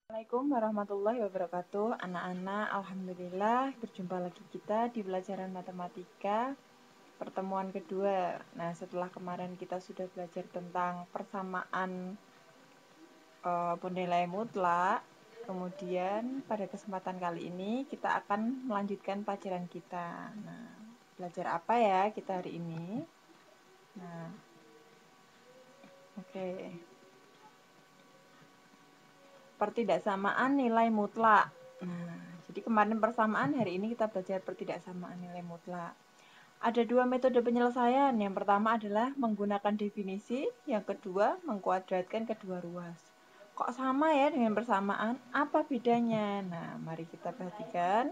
Assalamualaikum warahmatullahi wabarakatuh. Anak-anak, alhamdulillah berjumpa lagi kita di pelajaran matematika pertemuan kedua. Nah, setelah kemarin kita sudah belajar tentang persamaan nilai mutlak, kemudian pada kesempatan kali ini kita akan melanjutkan pelajaran kita. Nah, belajar apa ya kita hari ini? Nah, oke. Pertidaksamaan nilai mutlak. Nah, jadi kemarin persamaan, hari ini kita belajar pertidaksamaan nilai mutlak. Ada dua metode penyelesaian. Yang pertama adalah menggunakan definisi, yang kedua mengkuadratkan kedua ruas. Kok sama ya dengan persamaan? Apa bedanya? Nah, mari kita perhatikan.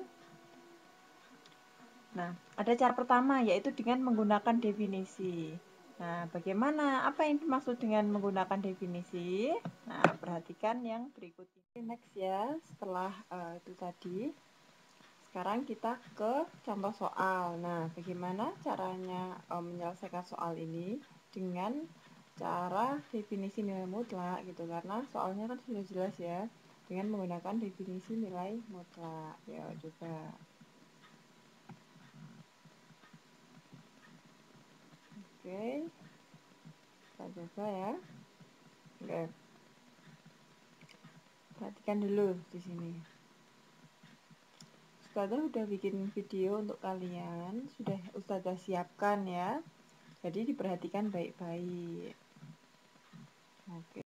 Nah, ada cara pertama yaitu dengan menggunakan definisi. Nah, bagaimana? Apa yang dimaksud dengan menggunakan definisi? Nah, perhatikan yang berikut ini. Next ya, setelah itu tadi. Sekarang kita ke contoh soal. Nah, bagaimana caranya menyelesaikan soal ini dengan cara definisi nilai mutlak gitu, karena soalnya kan sudah jelas ya, dengan menggunakan definisi nilai mutlak. Ya, coba. Oke. Kita coba ya. Oke. Perhatikan dulu di sini. Ustazah udah bikin video untuk kalian, sudah Ustazah siapkan ya. Jadi diperhatikan baik-baik. Oke.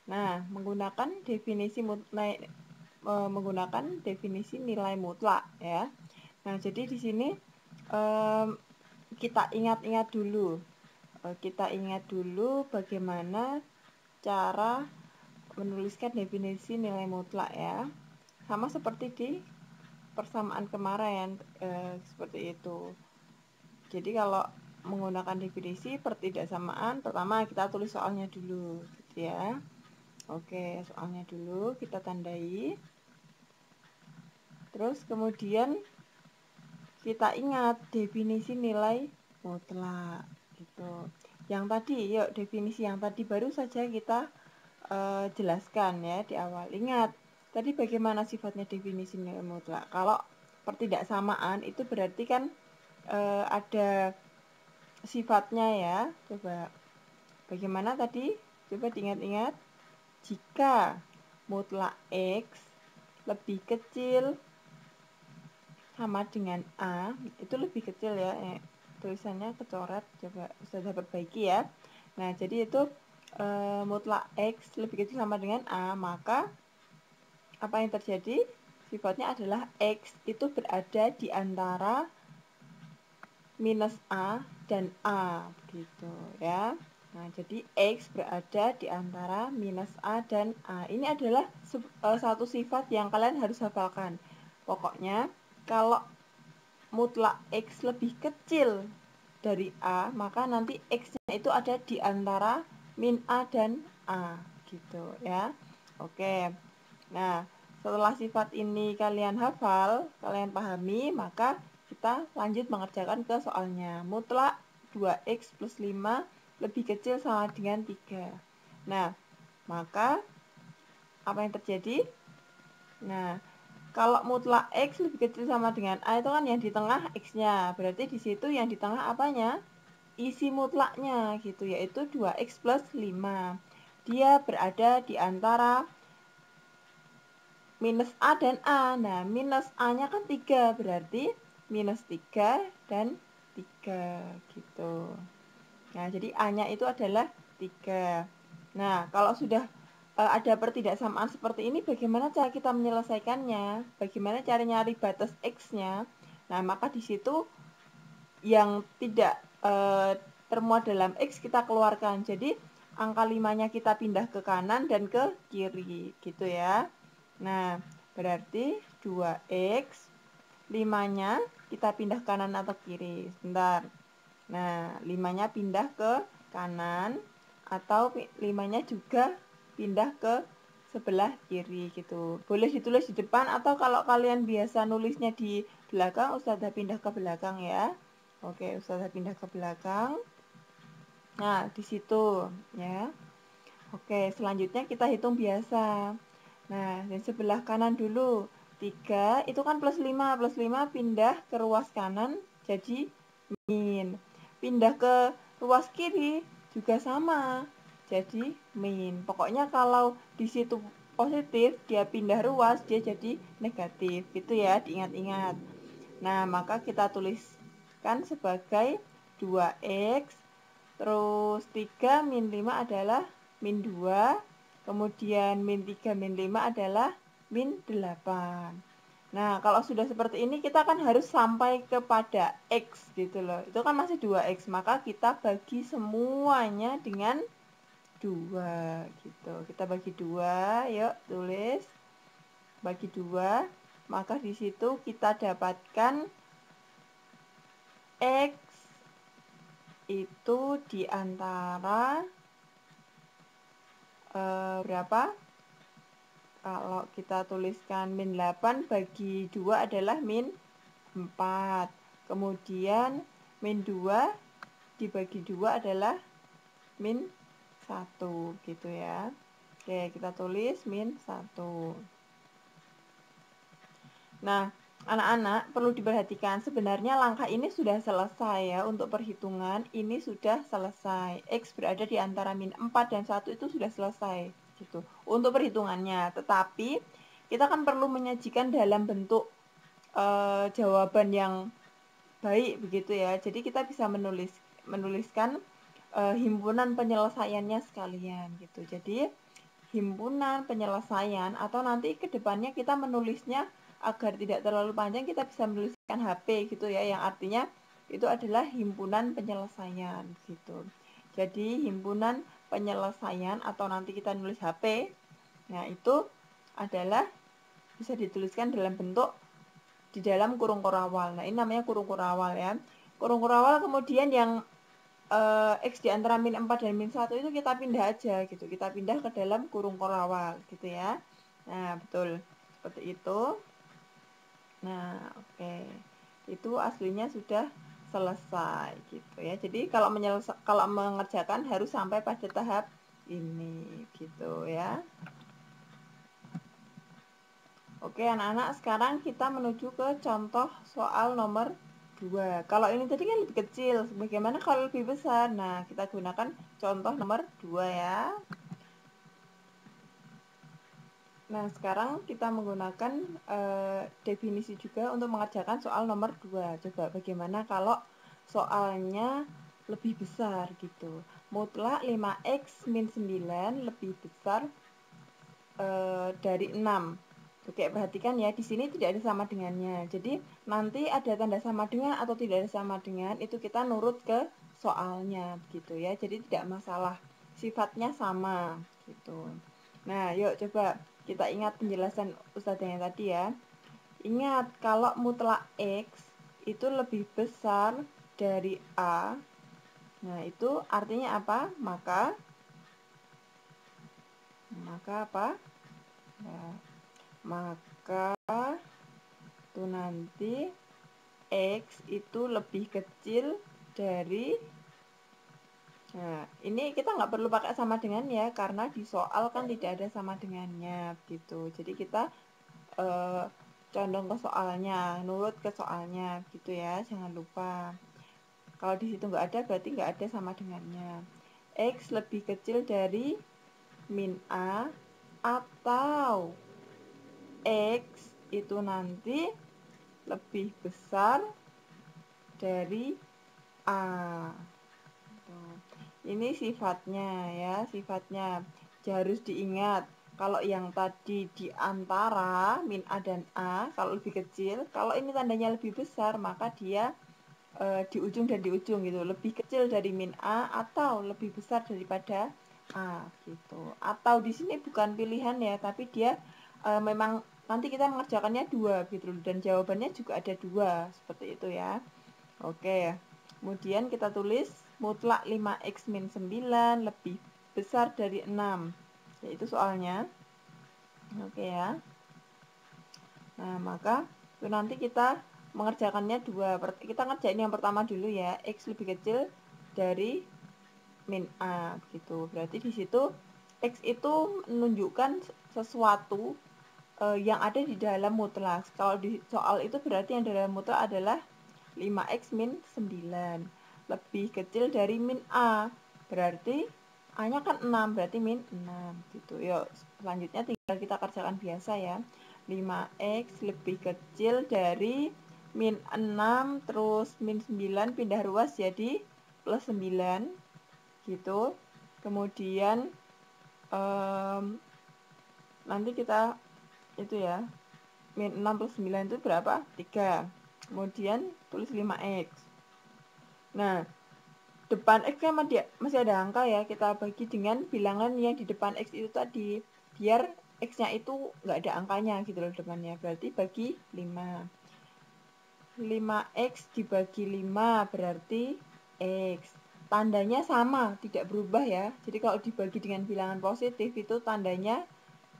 Nah, menggunakan definisi nilai mutlak ya. Nah, jadi di sini kita ingat-ingat dulu. Kita ingat dulu bagaimana cara menuliskan definisi nilai mutlak ya. Sama seperti di persamaan kemarin, seperti itu. Jadi kalau menggunakan definisi pertidaksamaan, pertama kita tulis soalnya dulu gitu ya. Oke, soalnya dulu kita tandai. Terus kemudian kita ingat definisi nilai mutlak gitu. Yang tadi, yuk definisi yang tadi baru saja kita jelaskan ya di awal. Ingat, tadi bagaimana sifatnya definisi nilai mutlak? Kalau pertidaksamaan itu berarti kan ada sifatnya ya. Coba bagaimana tadi? Coba diingat-ingat. Jika mutlak X lebih kecil sama dengan A, itu lebih kecil ya, tulisannya kecoret, coba Ustazah perbaiki ya. Nah, jadi itu mutlak X lebih kecil sama dengan A, maka apa yang terjadi? Sifatnya adalah X itu berada di antara minus A dan A, gitu ya. Nah, jadi X berada di antara minus A dan A. Ini adalah satu sifat yang kalian harus hafalkan. Pokoknya, kalau mutlak X lebih kecil dari A, maka nanti X-nya itu ada di antara min A dan A, gitu ya. Oke. Nah, setelah sifat ini kalian hafal, kalian pahami, maka kita lanjut mengerjakan ke soalnya. Mutlak 2X plus 5 lebih kecil sama dengan 3. Nah, maka apa yang terjadi? Nah, kalau mutlak X lebih kecil sama dengan A itu kan yang di tengah X-nya. Berarti di situ yang di tengah apanya? Isi mutlaknya gitu, yaitu 2X plus 5. Dia berada di antara minus A dan A. Nah, minus A-nya kan 3, berarti minus 3 dan 3 gitu. Nah, jadi A-nya itu adalah 3. Nah, kalau sudah ada pertidaksamaan seperti ini, bagaimana cara kita menyelesaikannya? Bagaimana cara nyari batas X-nya? Nah, maka di situ yang tidak termuat dalam X kita keluarkan. Jadi, angka 5-nya kita pindah ke kanan dan ke kiri, gitu ya. Nah, berarti 2X, 5-nya kita pindah kanan atau kiri. Sebentar. Nah, 5-nya pindah ke kanan atau 5-nya juga pindah ke sebelah kiri gitu. Boleh ditulis di depan atau kalau kalian biasa nulisnya di belakang, Ustazah pindah ke belakang ya. Oke, Ustazah pindah ke belakang. Nah, di situ ya. Oke, selanjutnya kita hitung biasa. Nah, dan sebelah kanan dulu. 3 itu kan plus 5. Plus 5 pindah ke ruas kanan jadi min. Pindah ke ruas kiri juga sama. Jadi min. Pokoknya kalau di situ positif, dia pindah ruas, dia jadi negatif. Gitu ya, diingat-ingat. Nah, maka kita tuliskan sebagai 2x. Terus 3 min 5 adalah min 2. Kemudian min 3 min 5 adalah min 8. Nah, kalau sudah seperti ini kita kan harus sampai kepada X gitu loh. Itu kan masih 2X, maka kita bagi semuanya dengan 2 gitu. Kita bagi 2, yuk tulis. Bagi 2, maka di situ kita dapatkan X itu di antara berapa? Kalau kita tuliskan min 8 bagi 2 adalah min 4. Kemudian min 2 dibagi 2 adalah min 1 gitu ya. Oke, kita tulis min 1. Nah, anak-anak perlu diperhatikan sebenarnya langkah ini sudah selesai ya untuk perhitungan. Ini sudah selesai. X berada di antara min 4 dan 1 itu sudah selesai gitu. Untuk perhitungannya, tetapi kita kan perlu menyajikan dalam bentuk jawaban yang baik begitu ya. Jadi kita bisa menuliskan himpunan penyelesaiannya sekalian gitu. Jadi himpunan penyelesaian atau nanti ke depannya kita menulisnya agar tidak terlalu panjang kita bisa menuliskan HP gitu ya, yang artinya itu adalah himpunan penyelesaian gitu. Jadi himpunan penyelesaian atau nanti kita nulis HP, nah itu adalah bisa dituliskan dalam bentuk di dalam kurung kurawal. Nah, ini namanya kurung kurawal ya. Kurung kurawal kemudian yang X di antara min 4 dan min 1 itu kita pindah aja gitu. Kita pindah ke dalam kurung kurawal gitu ya. Nah, betul. Seperti itu. Nah, oke. Itu aslinya sudah selesai gitu ya. Jadi kalau mengerjakan harus sampai pada tahap ini gitu ya. Oke anak-anak, sekarang kita menuju ke contoh soal nomor 2. Kalau ini tadi kan lebih kecil, bagaimana kalau lebih besar? Nah, kita gunakan contoh nomor 2 ya. Nah, sekarang kita menggunakan definisi juga untuk mengerjakan soal nomor 2. Coba bagaimana kalau soalnya lebih besar gitu. Mutlak 5x min 9 lebih besar dari 6. Oke, perhatikan ya, di sini tidak ada sama dengannya. Jadi, nanti ada tanda sama dengan atau tidak ada sama dengan, itu kita nurut ke soalnya, gitu ya. Jadi, tidak masalah. Sifatnya sama, gitu. Nah, yuk coba kita ingat penjelasan Ustazah yang tadi ya. Ingat, kalau mutlak X itu lebih besar dari A, nah itu artinya apa? Maka apa? Nah, maka itu nanti X itu lebih kecil dari, nah ini kita nggak perlu pakai sama dengan ya, karena di soal kan tidak ada sama dengannya gitu. Jadi kita condong ke soalnya, nurut ke soalnya gitu ya, jangan lupa. Kalau di situ nggak ada berarti nggak ada sama dengannya. X lebih kecil dari min A atau X itu nanti lebih besar dari A. Ini sifatnya ya, sifatnya harus diingat. Kalau yang tadi di antara min A dan A, kalau lebih kecil, kalau ini tandanya lebih besar, maka dia di ujung dan di ujung gitu, lebih kecil dari min A atau lebih besar daripada A gitu. Atau di sini bukan pilihan ya, tapi dia memang nanti kita mengerjakannya dua gitu dan jawabannya juga ada dua seperti itu ya. Oke. Kemudian kita tulis mutlak 5x min 9 lebih besar dari 6. Yaitu soalnya. Oke ya. Nah, maka itu nanti kita mengerjakannya dua. Kita ngerjain yang pertama dulu ya. X lebih kecil dari min A gitu. Berarti di situ X itu menunjukkan sesuatu yang ada di dalam mutlak. Kalau di soal itu berarti yang dalam mutlak adalah 5x min 9 lebih kecil dari min A. Berarti A-nya kan 6, berarti min 6 gitu. Yuk, selanjutnya tinggal kita kerjakan biasa ya. 5x lebih kecil dari min 6 terus min 9 pindah ruas jadi plus 9 gitu. Kemudian nanti kita itu ya, min 6 plus 9 itu berapa? 3. Kemudian tulis 5x. Nah, depan x kan masih ada angka ya, kita bagi dengan bilangan yang di depan x itu tadi, biar x-nya itu nggak ada angkanya gitu loh depannya. Berarti bagi 5. 5x dibagi 5 berarti x. Tandanya sama, tidak berubah ya. Jadi kalau dibagi dengan bilangan positif itu tandanya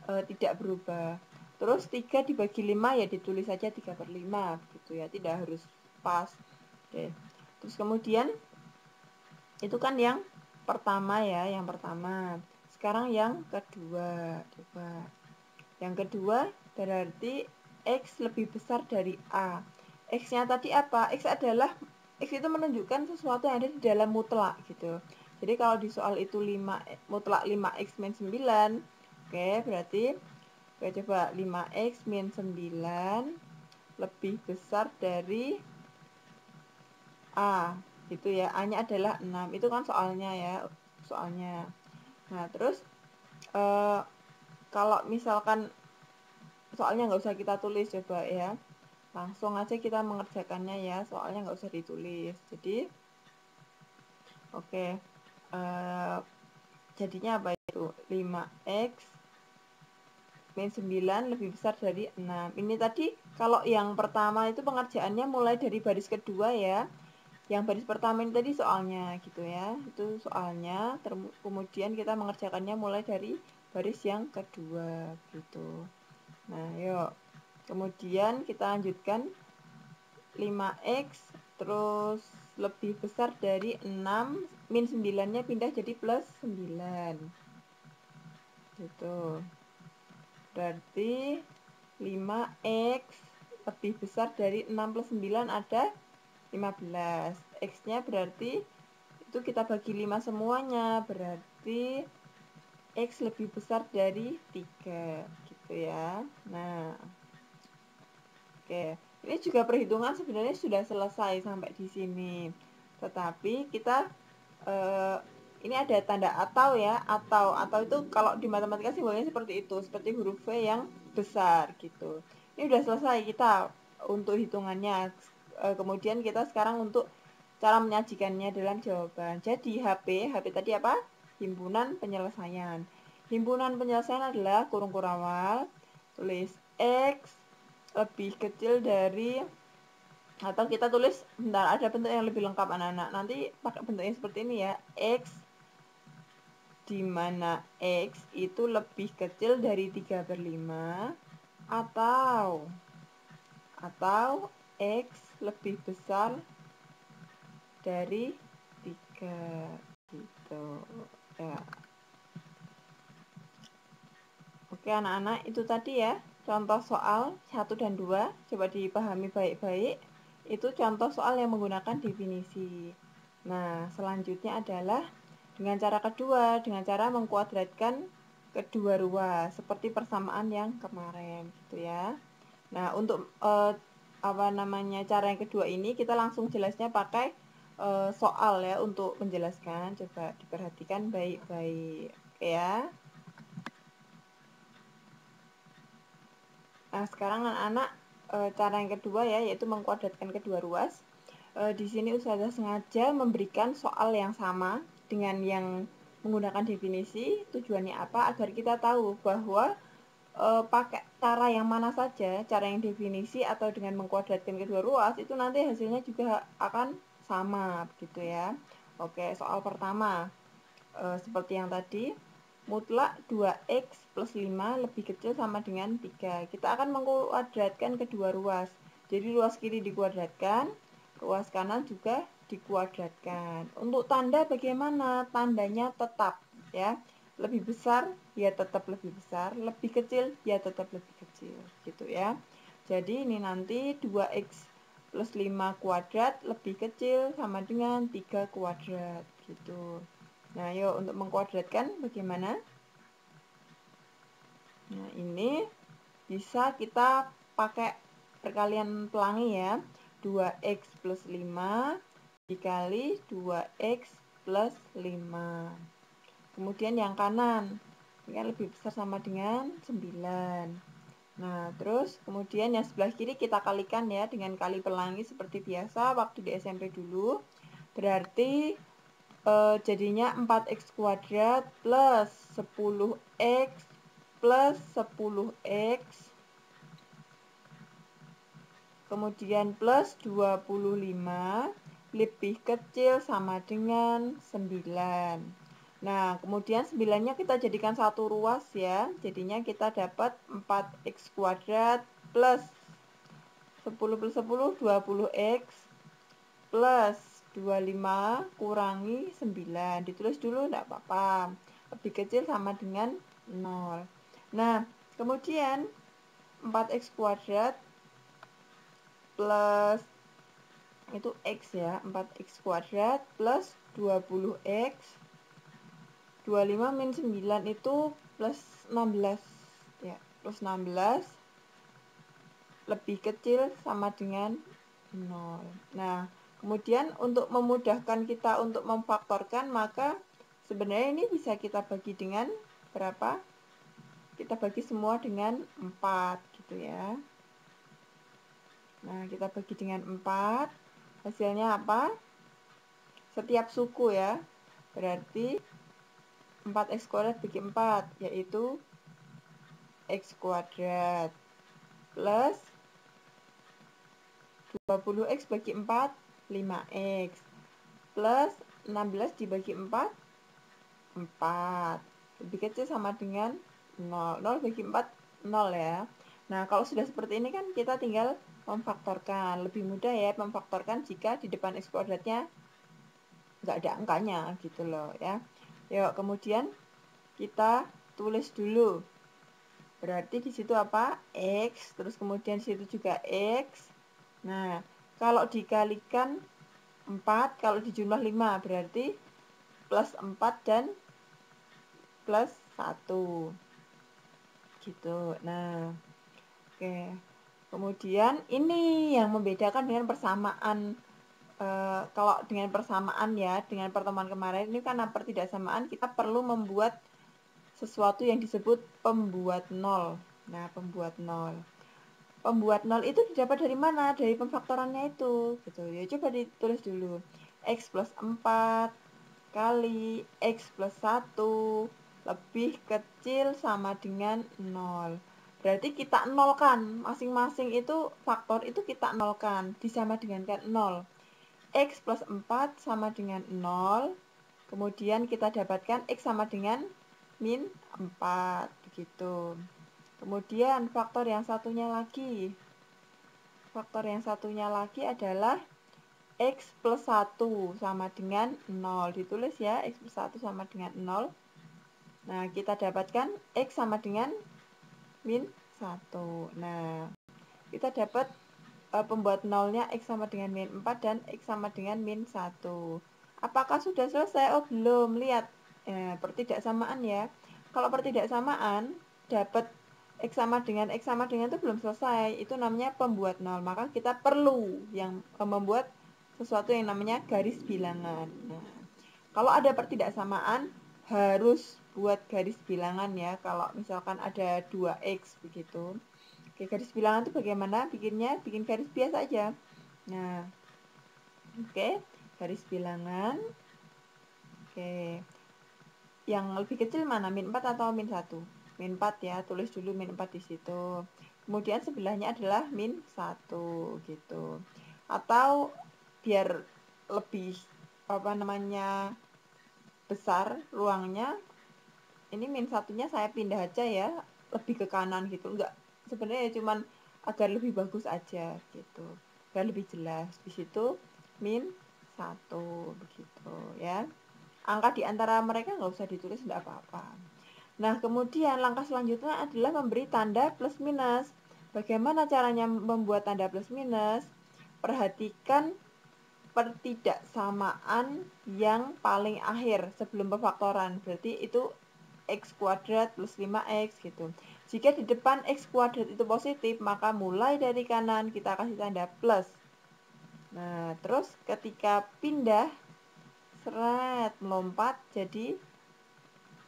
tidak berubah. Terus 3 dibagi 5 ya ditulis saja 3/5 gitu ya, tidak harus pas. Oke. Terus kemudian itu kan yang pertama ya, yang pertama. Sekarang yang kedua, coba. Yang kedua berarti x lebih besar dari A. X-nya tadi apa? X itu menunjukkan sesuatu yang ada di dalam mutlak gitu. Jadi kalau di soal itu mutlak 5x min 9, oke, berarti coba 5x min 9 lebih besar dari A. Gitu ya, A-nya adalah 6. Itu kan soalnya ya, soalnya. Nah, terus kalau misalkan soalnya nggak usah kita tulis, coba ya. Langsung aja kita mengerjakannya ya, soalnya nggak usah ditulis. Jadi, oke. Jadinya apa itu? 5x min 9 lebih besar dari 6. Ini tadi kalau yang pertama itu pengerjaannya mulai dari baris kedua ya. Yang baris pertama ini tadi soalnya gitu ya. Itu soalnya, kemudian kita mengerjakannya mulai dari baris yang kedua gitu. Nah, yuk. Kemudian kita lanjutkan 5x terus lebih besar dari 6, min 9-nya pindah jadi plus 9. Gitu. Berarti 5x lebih besar dari 6 plus 9 ada 15. X-nya berarti itu kita bagi 5 semuanya, berarti X lebih besar dari 3 gitu ya. Nah, oke. Ini juga perhitungan sebenarnya sudah selesai sampai di sini. Tetapi kita ini ada tanda atau ya, atau itu kalau di matematika simbolnya seperti itu, seperti huruf V yang besar gitu. Ini udah selesai kita untuk hitungannya. Kemudian kita sekarang untuk cara menyajikannya dalam jawaban. Jadi HP tadi apa? Himpunan penyelesaian. Himpunan penyelesaian adalah kurung kurawal, tulis X lebih kecil dari, atau kita tulis, bentar, ada bentuk yang lebih lengkap anak-anak. Nanti pakai bentuknya seperti ini ya. X di mana X itu lebih kecil dari 3/5 atau X lebih besar dari 3 gitu ya. Oke anak-anak, itu tadi ya contoh soal 1 dan 2, coba dipahami baik-baik. Itu contoh soal yang menggunakan definisi. Nah, selanjutnya adalah dengan cara kedua, dengan cara mengkuadratkan kedua ruas seperti persamaan yang kemarin gitu ya. Nah, untuk cara yang kedua ini kita langsung jelasnya pakai soal ya untuk menjelaskan. Coba diperhatikan baik-baik ya. Nah, sekarang anak-anak cara yang kedua ya, yaitu mengkuadratkan kedua ruas. Di sini Ustazah sengaja memberikan soal yang sama dengan yang menggunakan definisi. Tujuannya apa? Agar kita tahu bahwa pakai cara yang mana saja, cara yang definisi atau dengan mengkuadratkan kedua ruas, itu nanti hasilnya juga akan sama begitu ya. Oke, soal pertama seperti yang tadi, mutlak 2x plus 5 lebih kecil sama dengan 3. Kita akan mengkuadratkan kedua ruas. Jadi ruas kiri dikuadratkan, ruas kanan juga dikuadratkan. Untuk tanda bagaimana? Tandanya tetap ya. lebih besar ya tetap lebih besar, lebih kecil ya tetap lebih kecil gitu ya. Jadi ini nanti 2x plus 5 kuadrat lebih kecil sama dengan 3 kuadrat gitu. Nah yuk untuk mengkuadratkan bagaimana? Nah ini bisa kita pakai perkalian pelangi ya. 2x plus 5 dikali 2x plus 5. Kemudian yang kanan, ini kan lebih besar sama dengan 9. Nah, terus kemudian yang sebelah kiri kita kalikan ya dengan kali pelangi seperti biasa waktu di SMP dulu. Berarti jadinya 4x kuadrat plus 10x plus 10x kemudian plus 25 lebih kecil sama dengan 9. Nah, kemudian 9-nya kita jadikan satu ruas ya. Jadinya kita dapat 4x kuadrat plus 10 plus 10, 20x plus 25 kurangi 9. Ditulis dulu enggak apa-apa. Lebih kecil sama dengan 0. Nah, kemudian 4x kuadrat plus itu x ya, 4x kuadrat plus 20x 25 min 9 itu plus 16 ya, plus 16 lebih kecil sama dengan 0. Nah, kemudian untuk memudahkan kita untuk memfaktorkan, maka sebenarnya ini bisa kita bagi dengan berapa? Kita bagi semua dengan 4 gitu ya. Nah, kita bagi dengan 4. Hasilnya apa? Setiap suku ya. Berarti 4x kuadrat bagi 4, yaitu x kuadrat plus 20x bagi 4, 5x plus 16 dibagi 4, 4. Lebih kecil sama dengan 0. 0 bagi 4, 0 ya. Nah, kalau sudah seperti ini kan kita tinggal memfaktorkan. Lebih mudah ya memfaktorkan jika di depan x kuadratnya nggak ada angkanya gitu loh ya. Yuk, kemudian kita tulis dulu. Berarti di situ apa? X, terus kemudian di situ juga X. Nah, kalau dikalikan 4, kalau dijumlah 5 berarti plus 4 dan plus 1. Gitu. Nah, oke. Kemudian ini yang membedakan dengan persamaan. Kalau dengan persamaan ya, dengan pertemuan kemarin ini karena pertidaksamaan kita perlu membuat sesuatu yang disebut pembuat nol. Nah, pembuat nol. Pembuat nol itu didapat dari mana? Dari pemfaktorannya itu, gitu. Ya coba ditulis dulu. X plus 4 kali X plus 1 lebih kecil sama dengan 0. Berarti kita nolkan, masing-masing itu faktor itu kita nolkan, disama dengankan 0. X plus 4 sama dengan 0. Kemudian kita dapatkan X sama dengan min 4, begitu. Kemudian faktor yang satunya lagi. Faktor yang satunya lagi adalah X plus 1 sama dengan 0. Ditulis ya, X plus 1 sama dengan 0. Nah, kita dapatkan X sama dengan min 1. Nah, kita dapat pembuat nolnya X sama dengan min 4 dan X sama dengan min 1. Apakah sudah selesai? Oh, belum. Lihat. Pertidaksamaan ya. Kalau pertidaksamaan, dapat X sama dengan itu belum selesai. Itu namanya pembuat nol. Maka kita perlu yang membuat sesuatu yang namanya garis bilangan. Nah, kalau ada pertidaksamaan, harus buat garis bilangan ya. Kalau misalkan ada 2X begitu. Oke, garis bilangan itu bagaimana bikinnya? Bikin garis biasa aja. Nah, oke, garis bilangan. Oke. Yang lebih kecil mana? Min 4 atau min 1? Min 4 ya, tulis dulu min 4 di situ. Kemudian sebelahnya adalah min 1 gitu. Atau biar lebih besar ruangnya, ini min 1-nya saya pindah aja ya, lebih ke kanan gitu. Enggak, sebenarnya cuman agar lebih bagus aja gitu. Biar lebih jelas. Di situ min 1 begitu ya. angka di antara mereka nggak usah ditulis, nggak apa-apa. Nah, kemudian langkah selanjutnya adalah memberi tanda plus minus. Bagaimana caranya membuat tanda plus minus? Perhatikan pertidaksamaan yang paling akhir sebelum pemfaktoran. Berarti itu x kuadrat plus 5x gitu. Jika di depan x kuadrat itu positif, maka mulai dari kanan kita kasih tanda plus. Nah, terus ketika pindah, seret, melompat jadi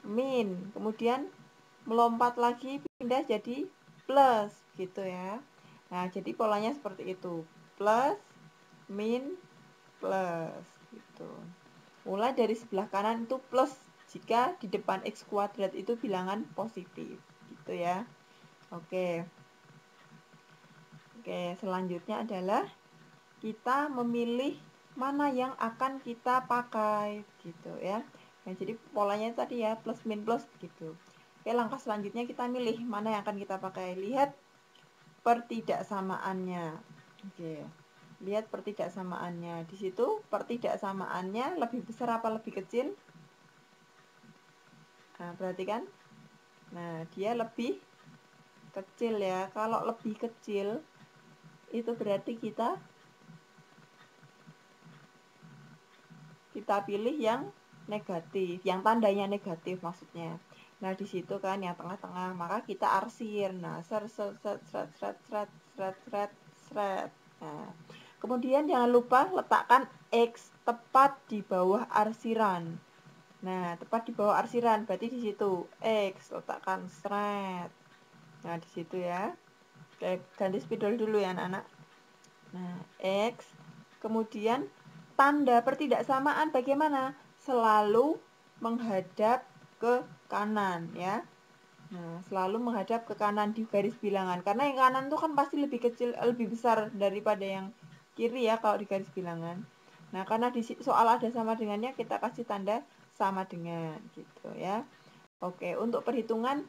min. Kemudian melompat lagi, pindah jadi plus gitu ya. Nah, jadi polanya seperti itu. Plus, min, plus gitu. Mulai dari sebelah kanan itu plus jika di depan x kuadrat itu bilangan positif gitu ya. Oke. Oke, selanjutnya adalah kita memilih mana yang akan kita pakai gitu ya. Nah, jadi polanya tadi ya plus min plus gitu. Oke, langkah selanjutnya kita milih mana yang akan kita pakai. Lihat pertidaksamaannya. Oke. Lihat pertidaksamaannya. Di situ pertidaksamaannya lebih besar apa lebih kecil? Nah, perhatikan. Nah, dia lebih kecil ya. Kalau lebih kecil itu berarti kita pilih yang negatif, yang tandanya negatif maksudnya. Nah, di situ kan yang tengah-tengah, maka kita arsir. Nah, seret. Nah, kemudian jangan lupa letakkan X tepat di bawah arsiran. Nah, tepat di bawah arsiran berarti di situ X letakkan seret. Nah, di situ ya. Oke, ganti spidol dulu ya anak-anak. Nah, X. Kemudian tanda pertidaksamaan bagaimana? Selalu menghadap ke kanan ya. Nah, selalu menghadap ke kanan di garis bilangan. Karena yang kanan tuh kan pasti lebih kecil, lebih besar daripada yang kiri ya kalau di garis bilangan. Nah, karena di soal ada sama dengannya, kita kasih tanda sama dengan gitu ya. Oke, untuk perhitungan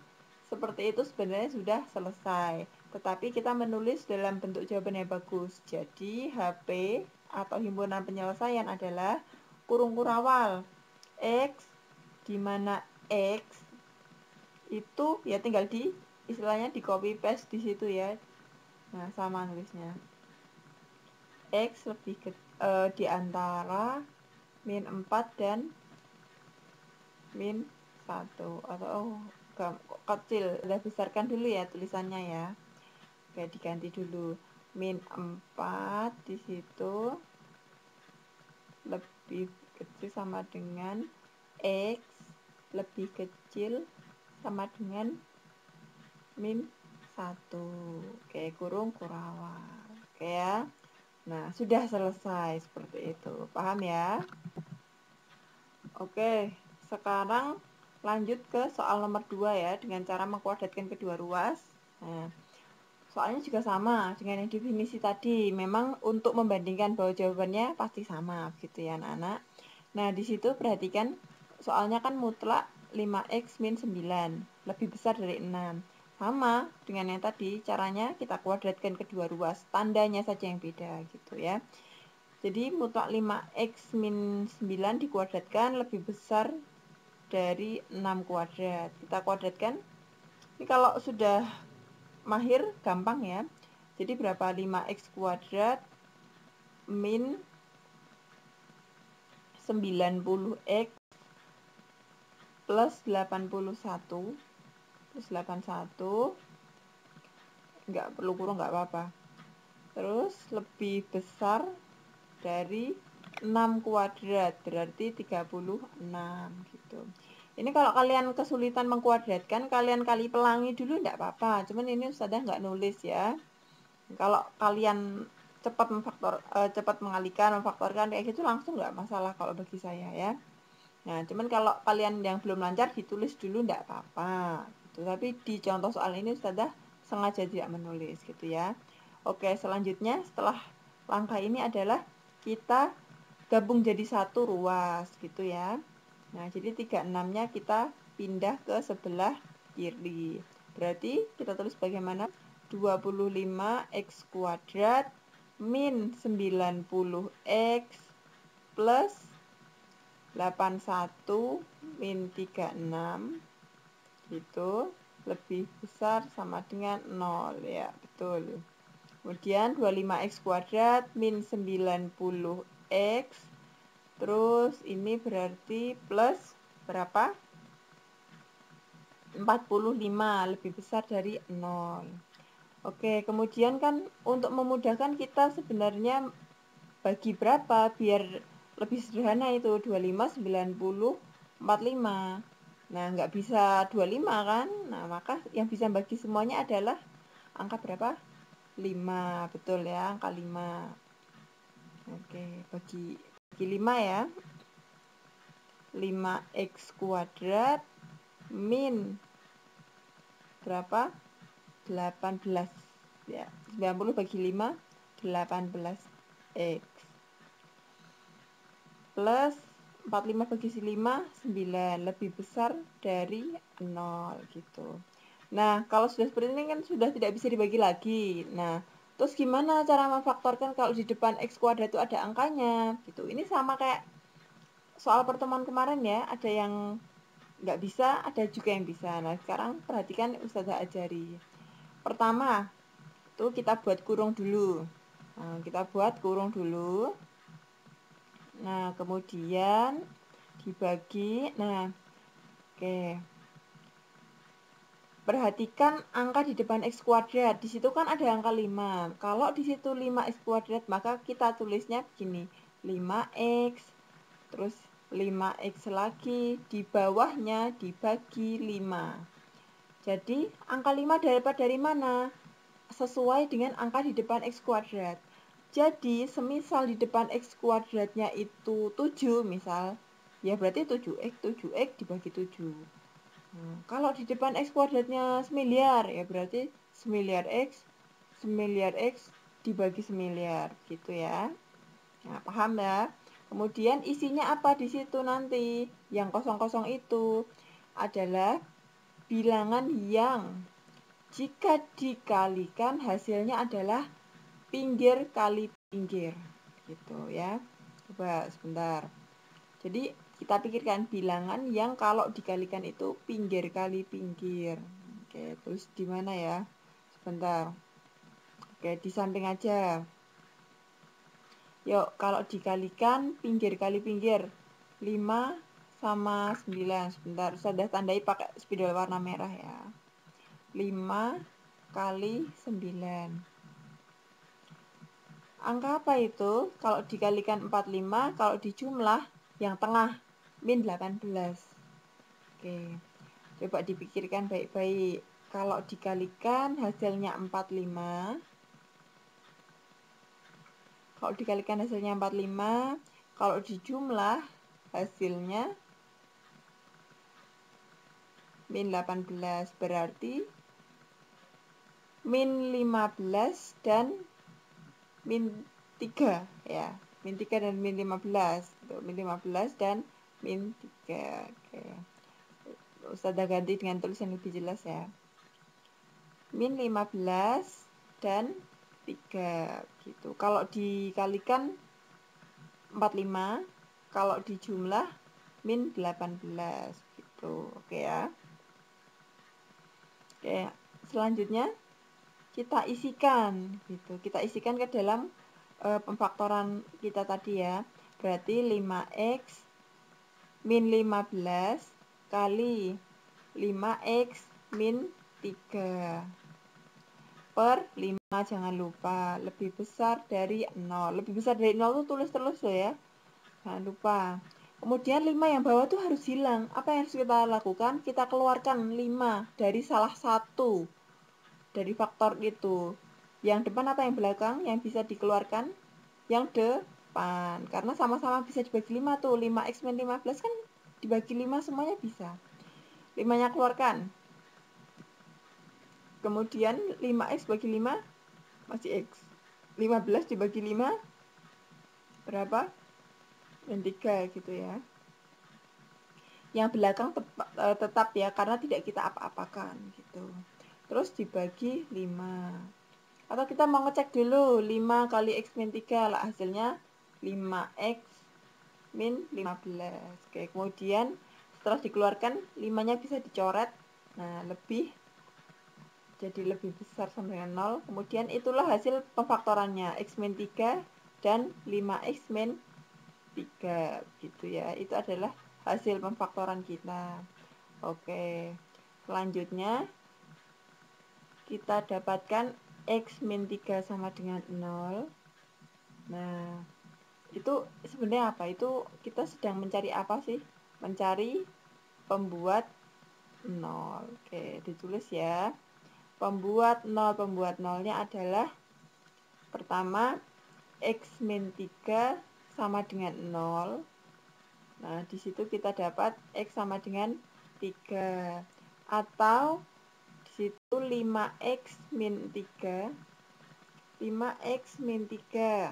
seperti itu sebenarnya sudah selesai. Tetapi kita menulis dalam bentuk jawaban yang bagus. Jadi, HP atau himpunan penyelesaian adalah kurung kurawal X, di mana X itu ya tinggal di istilahnya di copy paste di situ ya. Nah, sama nulisnya. X lebih ke di antara min 4 dan min 1 atau kecil. Udah besarkan dulu ya tulisannya ya. Oke, diganti dulu. Min 4 di situ lebih kecil sama dengan X lebih kecil sama dengan min 1. Oke, kurung kurawal. Oke ya. Nah, sudah selesai seperti itu. Paham ya? Oke, sekarang lanjut ke soal nomor 2 ya, dengan cara mengkuadratkan kedua ruas. Nah, soalnya juga sama dengan yang definisi tadi. Memang untuk membandingkan bahwa jawabannya pasti sama gitu ya anak-anak. Nah, di situ perhatikan soalnya kan mutlak 5x min 9 lebih besar dari 6. Sama dengan yang tadi, caranya kita kuadratkan kedua ruas, tandanya saja yang beda gitu ya. Jadi mutlak 5x min 9 dikuadratkan lebih besar dari 6 kuadrat. Kita kuadratkan. Ini kalau sudah mahir gampang ya. Jadi berapa? 5x kuadrat min 90x plus 81 plus 81, nggak perlu kurung nggak apa-apa. Terus lebih besar dari 6 kuadrat, berarti 36 gitu. Ini kalau kalian kesulitan mengkuadratkan, kalian kali pelangi dulu enggak apa-apa. Cuman ini Ustazah nggak nulis ya. Kalau kalian cepat mengalihkan, memfaktorkan kayak gitu langsung nggak masalah kalau bagi saya ya. Nah, cuman kalau kalian yang belum lancar ditulis dulu enggak apa-apa. Gitu. Tapi di contoh soal ini Ustazah sengaja tidak menulis gitu ya. Oke, selanjutnya setelah langkah ini adalah kita gabung jadi satu ruas gitu ya. Nah, jadi 36-nya kita pindah ke sebelah kiri. Berarti kita tulis bagaimana? 25x kuadrat min 90x plus 81 min 36 gitu lebih besar sama dengan 0 ya, betul. Kemudian 25x kuadrat min 90x, terus ini berarti plus berapa? 45, lebih besar dari 0. Oke, kemudian kan untuk memudahkan kita sebenarnya bagi berapa biar lebih sederhana itu 25, 90, 45. Nah, nggak bisa 25 kan? Nah, maka yang bisa bagi semuanya adalah angka berapa? 5, betul ya, angka 5. Oke, bagi 5 ya. 5x kuadrat min berapa? 18. Ya, 90 bagi 5, 18x. Plus 45 bagi 5, 9. Lebih besar dari 0 gitu. Nah, kalau sudah seperti ini kan sudah tidak bisa dibagi lagi. Nah, terus gimana cara memfaktorkan kalau di depan x kuadrat itu ada angkanya? Gitu. Ini sama kayak soal pertemuan kemarin ya. Ada yang nggak bisa, ada juga yang bisa. Nah, sekarang perhatikan Ustazah ajari. Pertama, itu kita buat kurung dulu. Nah, kita buat kurung dulu. Nah, kemudian dibagi. Nah, oke. Perhatikan angka di depan x kuadrat. Di situ kan ada angka 5. Kalau di situ 5x kuadrat, maka kita tulisnya begini. 5x, terus 5x lagi, di bawahnya dibagi 5. Jadi, angka 5 dapat dari mana? Sesuai dengan angka di depan x kuadrat. Jadi, semisal di depan x kuadratnya itu 7 misal, ya berarti 7x dibagi 7. Kalau di depan x kuadratnya semiliar, ya berarti semiliar x dibagi semiliar, gitu ya. Nah, paham ya? Kemudian isinya apa di situ nanti? Yang kosong-kosong itu adalah bilangan yang jika dikalikan hasilnya adalah pinggir kali pinggir, gitu ya. Coba sebentar. Jadi kita pikirkan bilangan yang kalau dikalikan itu pinggir kali pinggir. Oke, terus di mana ya? Sebentar. Oke, di samping aja. Yuk, kalau dikalikan pinggir kali pinggir 5 sama 9. Sebentar, saya tandai pakai spidol warna merah ya. 5 kali 9. Angka apa itu? Kalau dikalikan 45, kalau dijumlah yang tengah min 18. Oke. Coba dipikirkan baik-baik. Kalau dikalikan hasilnya 45. Kalau dikalikan hasilnya 45, kalau dijumlah hasilnya min 18 berarti min 15 dan min 3 ya. Min 3 dan min 15. Min 15 dan min 3. Oke. Ustazah ganti dengan tulisan lebih jelas ya. Min 15 dan 3 gitu. Kalau dikalikan 45, kalau dijumlah min 18 gitu. Oke ya. Oke, selanjutnya kita isikan gitu. Kita isikan ke dalam pemfaktoran kita tadi ya. Berarti 5x min 15 kali 5x min 3 per 5, jangan lupa lebih besar dari 0. Lebih besar dari 0 itu tulis terus loh ya. Jangan lupa. Kemudian 5 yang bawah tuh harus hilang. Apa yang harus kita lakukan? Kita keluarkan 5 dari salah satu dari faktor itu. Yang depan apa yang belakang? Yang bisa dikeluarkan? Yang depan. Karena sama-sama bisa dibagi 5 tuh. 5x min 15 kan dibagi 5 semuanya bisa. 5-nya keluarkan. Kemudian 5x bagi 5 masih x. 15 dibagi 5 berapa? Min 3 gitu ya. Yang belakang tetap ya, karena tidak kita apa-apakan gitu. Terus dibagi 5. Atau kita mau ngecek dulu 5 kali x min 3 lah, hasilnya 5x min 15. Oke, kemudian setelah dikeluarkan 5-nya bisa dicoret. Nah, jadi lebih besar sama dengan 0. Kemudian itulah hasil pemfaktorannya, x min 3 dan 5x min 3 gitu ya. Itu adalah hasil pemfaktoran kita. Oke. Selanjutnya kita dapatkan x min 3 sama dengan 0. Nah, itu sebenarnya apa? Itu kita sedang mencari apa sih? Mencari pembuat 0. Oke, ditulis ya. Pembuat 0-nya adalah pertama x min 3 sama dengan 0. Nah, di situ kita dapat x sama dengan 3. Atau di situ 5x min 3. 5x min 3.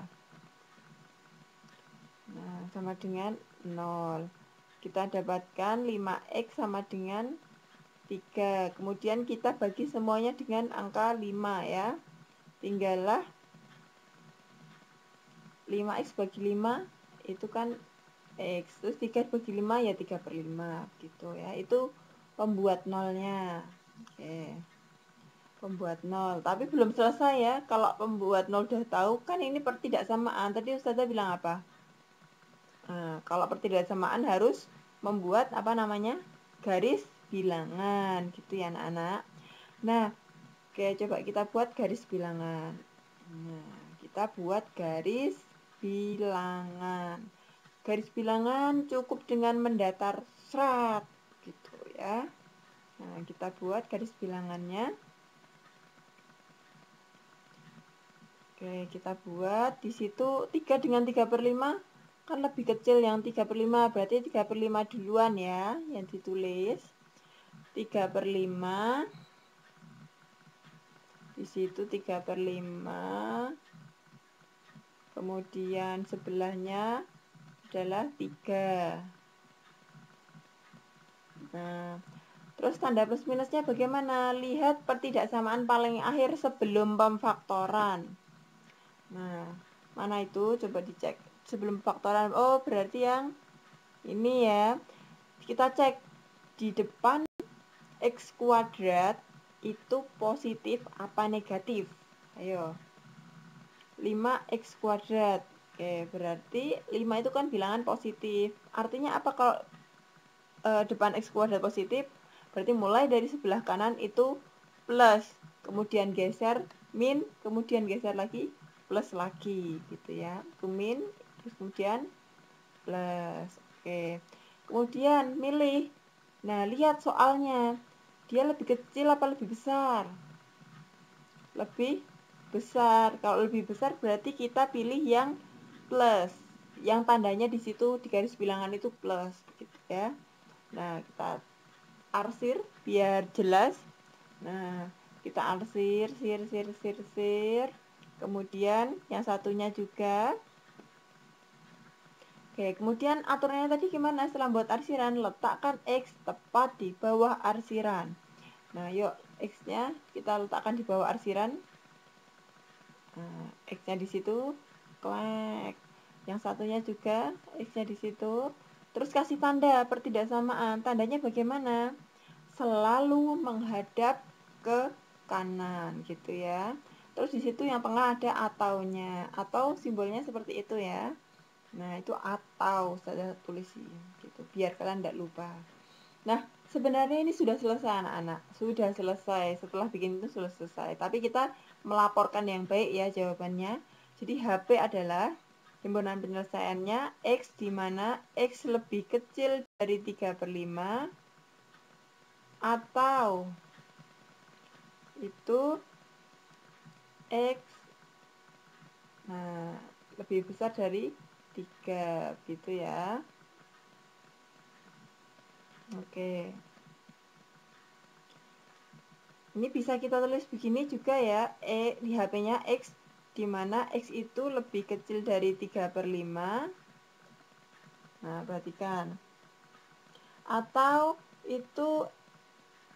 Nah, sama dengan 0. Kita dapatkan 5x sama dengan 3. Kemudian kita bagi semuanya dengan angka 5 ya. Tinggallah 5x bagi 5 itu kan x. Terus 3 bagi 5 ya 3/5 gitu ya. Itu pembuat nolnya. Oke. Pembuat 0. Tapi belum selesai ya. Kalau pembuat 0 udah tahu kan ini pertidaksamaan. Tadi Ustazah bilang apa? Nah, kalau pertidaksamaan harus membuat apa namanya? Garis bilangan gitu ya anak-anak. Nah, oke, coba kita buat garis bilangan. Nah, kita buat garis bilangan. Garis bilangan cukup dengan mendatar serat gitu ya. Nah, kita buat garis bilangannya. Oke, kita buat di situ 3 dengan 3/5 kan lebih kecil yang 3/5, berarti 3/5 duluan ya yang ditulis. 3/5. Di situ 3/5. Kemudian sebelahnya adalah 3. Nah, terus tanda plus minusnya bagaimana? Lihat pertidaksamaan paling akhir sebelum pemfaktoran. Nah, mana itu? Coba dicek. Sebelum pemfaktoran. Oh, berarti yang ini ya. Kita cek di depan x kuadrat itu positif apa negatif? Ayo. 5x kuadrat. Oke, berarti 5 itu kan bilangan positif. Artinya apa kalau depan x kuadrat positif? Berarti mulai dari sebelah kanan itu plus. Kemudian geser min, kemudian geser lagi plus lagi gitu ya. Itu min, terus kemudian plus. Oke. Kemudian milih. Nah, lihat soalnya. Dia lebih kecil apa lebih besar? Lebih besar. Kalau lebih besar berarti kita pilih yang plus. Yang tandanya di situ di garis bilangan itu plus gitu ya. Nah, kita arsir biar jelas. Nah, kita arsir, sir. Kemudian yang satunya juga. Oke, kemudian aturannya tadi gimana? Setelah buat arsiran, letakkan X tepat di bawah arsiran. Nah, yuk X-nya kita letakkan di bawah arsiran. Nah, X-nya di situ, klik. Yang satunya juga X-nya di situ. Terus kasih tanda pertidaksamaan. Tandanya bagaimana? Selalu menghadap ke kanan gitu ya. Terus di situ yang tengah ada ataunya. Atau simbolnya seperti itu ya. Nah, itu atau saya tulis gitu, biar kalian tidak lupa. Nah, sebenarnya ini sudah selesai anak-anak. Sudah selesai. Setelah bikin itu sudah selesai. Tapi kita melaporkan yang baik ya jawabannya. Jadi HP adalah himpunan penyelesaiannya X di mana X lebih kecil dari 3/5 atau itu X nah lebih besar dari 3 gitu ya. Oke. Ini bisa kita tulis begini juga ya, di HP-nya X, di mana X itu lebih kecil dari 3/5. Nah, perhatikan. Atau itu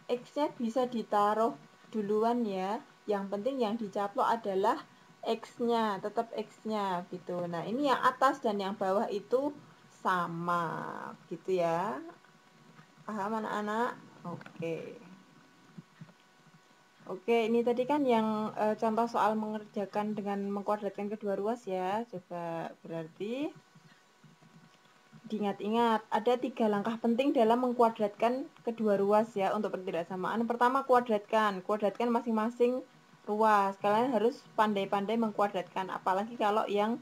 X-nya bisa ditaruh duluan ya. Yang penting yang dicaplok adalah X-nya, tetap X-nya gitu. Nah, ini yang atas dan yang bawah itu sama, gitu ya. Paham anak-anak? Oke, ini tadi kan yang contoh soal mengerjakan dengan mengkuadratkan kedua ruas ya. Coba berarti diingat-ingat, ada 3 langkah penting dalam mengkuadratkan kedua ruas ya untuk pertidaksamaan. Pertama, kuadratkan masing-masing ruas. Kalian harus pandai-pandai mengkuadratkan, apalagi kalau yang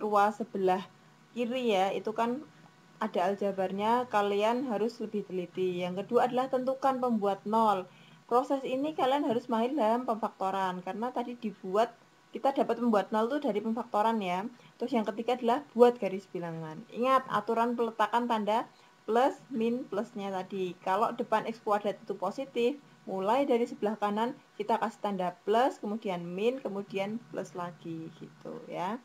ruas sebelah kiri ya, itu kan ada aljabarnya, kalian harus lebih teliti. Yang kedua adalah tentukan pembuat nol. Proses ini kalian harus mahir dalam pemfaktoran, karena tadi kita dapat membuat nol itu dari pemfaktoran ya. Terus yang ketiga adalah buat garis bilangan. Ingat aturan peletakan tanda plus, min, plusnya tadi. Kalau depan x kuadrat itu positif, mulai dari sebelah kanan kita kasih tanda plus, kemudian min, kemudian plus lagi gitu ya.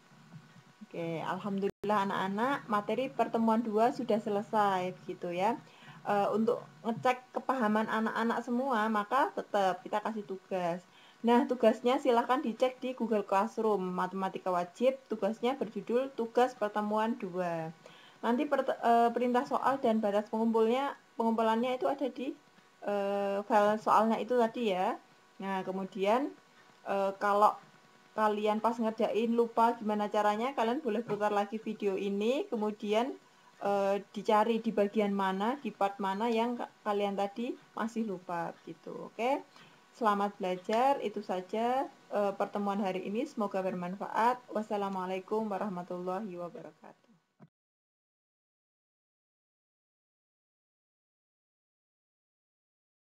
Oke, alhamdulillah anak-anak, materi pertemuan 2 sudah selesai gitu ya. Untuk ngecek kepahaman anak-anak semua, maka tetap kita kasih tugas. Nah, tugasnya silahkan dicek di Google Classroom. Matematika wajib, tugasnya berjudul Tugas Pertemuan 2. Nanti perintah soal dan batas pengumpulannya itu ada di file soalnya itu tadi ya. Nah, kemudian kalau kalian pas ngerjain lupa gimana caranya, kalian boleh putar lagi video ini, kemudian dicari di bagian mana, di part mana yang kalian tadi masih lupa gitu. Oke. Selamat belajar, itu saja pertemuan hari ini, semoga bermanfaat. Wassalamualaikum warahmatullahi wabarakatuh.